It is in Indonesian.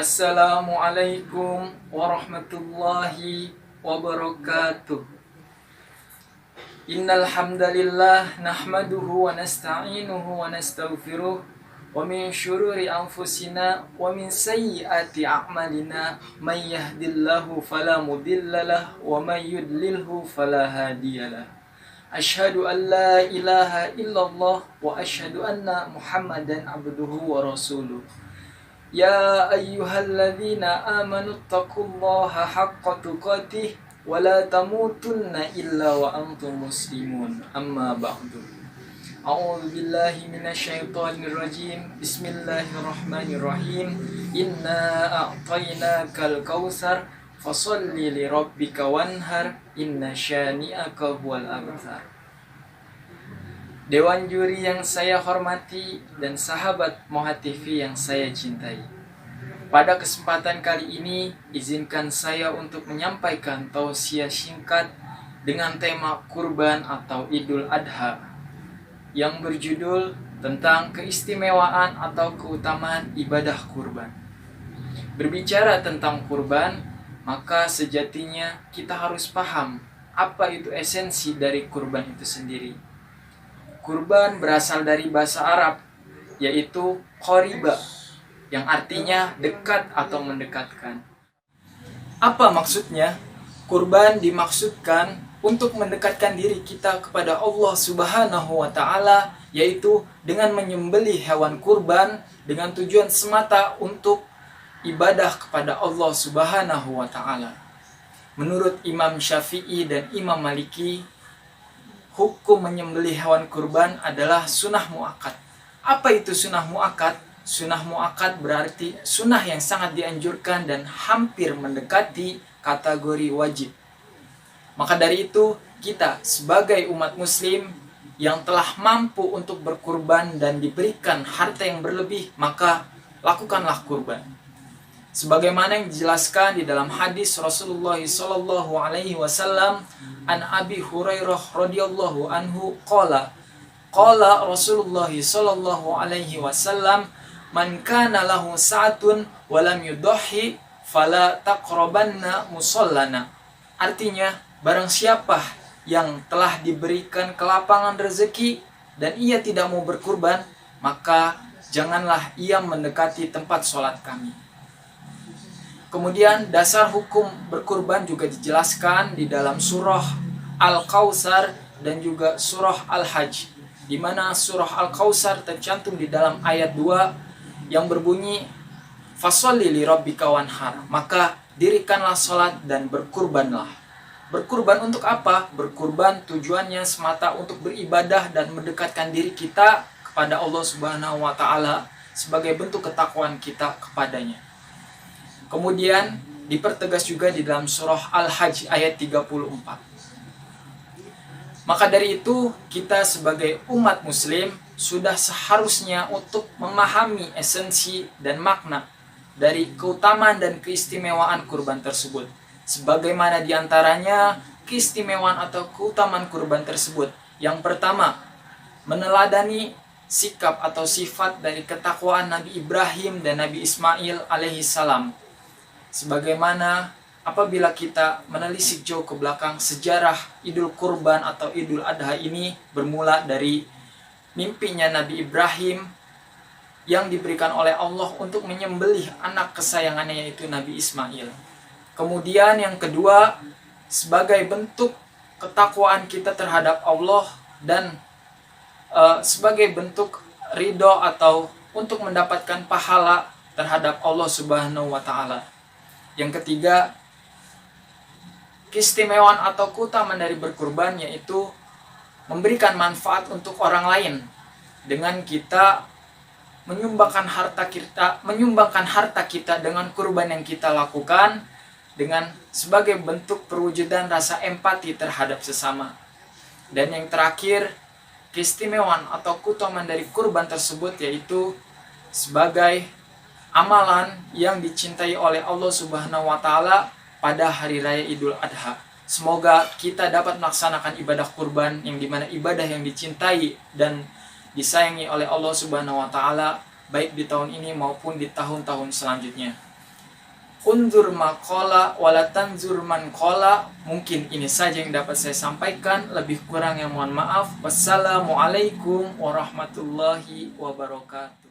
Assalamualaikum warahmatullahi wabarakatuh. Innal hamdalillah nahmaduhu wa nasta'inuhu wa nastaghfiruh wa min syururi anfusina wa min sayyiati a'malina may yahdihillahu fala mudhillalah wa may yudlilhu fala hadiyalah. Asyhadu an la ilaha illallah wa asyhadu anna Muhammadan abduhu wa rasuluh. Ya ayyuhalladzina amanu taqullaha haqqa tuqatih wa la tamutunna illa wa antum muslimun. Amma ba'du. A'udzu billahi minasyaitonir rajim. Bismillahirrahmanirrahim. Inna a'tainakal kautsar fasholli li rabbika wanhar inna syani'aka huwal abtar. Dewan juri yang saya hormati dan sahabat Moha TV yang saya cintai. Pada kesempatan kali ini, izinkan saya untuk menyampaikan tausiah singkat dengan tema kurban atau Idul Adha yang berjudul tentang keistimewaan atau keutamaan ibadah kurban. Berbicara tentang kurban, maka sejatinya kita harus paham apa itu esensi dari kurban itu sendiri. Kurban berasal dari bahasa Arab, yaitu qoriba, yang artinya dekat atau mendekatkan. Apa maksudnya? Kurban dimaksudkan untuk mendekatkan diri kita kepada Allah Subhanahu wa Ta'ala, yaitu dengan menyembelih hewan kurban dengan tujuan semata untuk ibadah kepada Allah Subhanahu wa Ta'ala. Menurut Imam Syafi'i dan Imam Maliki, hukum menyembelih hewan kurban adalah sunnah muakkad. Apa itu sunnah muakkad? Sunnah muakkad berarti sunnah yang sangat dianjurkan dan hampir mendekati kategori wajib. Maka dari itu, kita sebagai umat muslim yang telah mampu untuk berkurban dan diberikan harta yang berlebih, maka lakukanlah kurban. Sebagaimana yang dijelaskan di dalam hadis Rasulullah sallallahu alaihi wasallam an Abi Hurairah radhiyallahu anhu qala Rasulullah sallallahu alaihi wasallam man kana lahu sa'atun wa lam yudhi fala taqrabanna musallana. Artinya, barang siapa yang telah diberikan kelapangan rezeki dan ia tidak mau berkurban, maka janganlah ia mendekati tempat sholat kami. Kemudian dasar hukum berkurban juga dijelaskan di dalam surah Al-Kautsar dan juga surah Al-Hajj, di mana surah Al-Kautsar tercantum di dalam ayat 2 yang berbunyi fasholli li rabbika wanhar, maka dirikanlah salat dan berkurbanlah. Berkurban untuk apa? Berkurban tujuannya semata untuk beribadah dan mendekatkan diri kita kepada Allah Subhanahu wa Ta'ala sebagai bentuk ketakwaan kita kepadanya. Kemudian dipertegas juga di dalam surah Al-Hajj ayat 34. Maka dari itu, kita sebagai umat muslim sudah seharusnya untuk memahami esensi dan makna dari keutamaan dan keistimewaan kurban tersebut. Sebagaimana diantaranya keistimewaan atau keutamaan kurban tersebut. Yang pertama, meneladani sikap atau sifat dari ketakwaan Nabi Ibrahim dan Nabi Ismail alaihi salam. Sebagaimana apabila kita menelisik jauh ke belakang, sejarah Idul Kurban atau Idul Adha ini bermula dari mimpinya Nabi Ibrahim yang diberikan oleh Allah untuk menyembelih anak kesayangannya, yaitu Nabi Ismail. Kemudian yang kedua, sebagai bentuk ketakwaan kita terhadap Allah dan sebagai bentuk ridho atau untuk mendapatkan pahala terhadap Allah Subhanahu wa Ta'ala. Yang ketiga, keistimewaan atau keutamaan dari berkurban yaitu memberikan manfaat untuk orang lain dengan kita menyumbangkan harta kita dengan kurban yang kita lakukan dengan sebagai bentuk perwujudan rasa empati terhadap sesama. Dan yang terakhir, keistimewaan atau keutamaan dari kurban tersebut yaitu sebagai amalan yang dicintai oleh Allah Subhanahu wa Ta'ala pada hari raya Idul Adha. Semoga kita dapat melaksanakan ibadah kurban yang dimana ibadah yang dicintai dan disayangi oleh Allah Subhanahu wa Ta'ala baik di tahun ini maupun di tahun-tahun selanjutnya. unzur maqala wala tanzur man qala. Mungkin ini saja yang dapat saya sampaikan, lebih kurang yang mohon maaf. Wassalamualaikum warahmatullahi wabarakatuh.